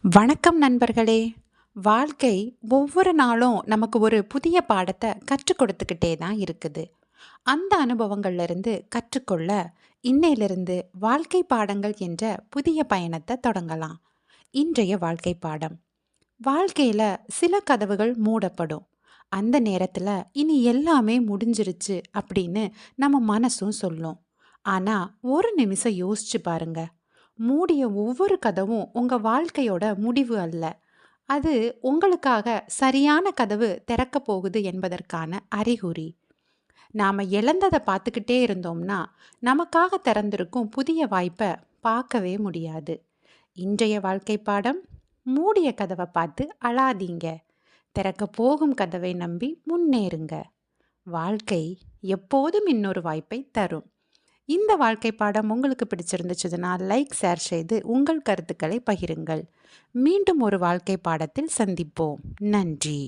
வணக்கம் நண்பர்களே. வாழ்க்கை ஒவ்வொரு நாளும் நமக்கு ஒரு புதிய பாடத்தை கற்றுக் கொடுத்துக்கிட்டே தான் இருக்குது. அந்த அனுபவங்கள்ல இருந்து கற்றுக்கொள்ள இன்னையிலிருந்து வாழ்க்கை பாடங்கள் என்ற புதிய பயணத்தை தொடங்கலாம். இன்றைய வாழ்க்கை பாடம்: வாழ்க்கையில சில கதவுகள் மூடப்படும். அந்த நேரத்துல இனி எல்லாமே முடிஞ்சிருச்சு அப்படின்னு நம்ம மனசும் சொல்லும். ஆனா ஒரு நிமிஷம் யோசிச்சு பாருங்க. மூடிய ஒவ்வொரு கதவும் உங்க வாழ்க்கையோட முடிவு அல்ல. அது உங்களுக்காக சரியான கதவு திறக்கப் போகுது என்பதற்கான அறிகுறி. நாம இழந்ததை பார்த்துக்கிட்டே இருந்தோம்னா, நமக்காக திறந்திருக்கும் புதிய வாய்ப்பை பார்க்கவே முடியாது. இன்றைய வாழ்க்கை பாடம்: மூடிய கதவை பார்த்து அழாதீங்க. திறக்க போகும் கதவை நம்பி முன்னேறுங்க. வாழ்க்கை எப்போதும் இன்னொரு வாய்ப்பை தரும். இந்த வாழ்க்கை பாடம் உங்களுக்கு பிடிச்சிருந்துச்சுன்னா லைக், ஷேர் செய்து உங்கள் கருத்துக்களை பகிருங்கள். மீண்டும் ஒரு வாழ்க்கை பாடத்தில் சந்திப்போம். நன்றி.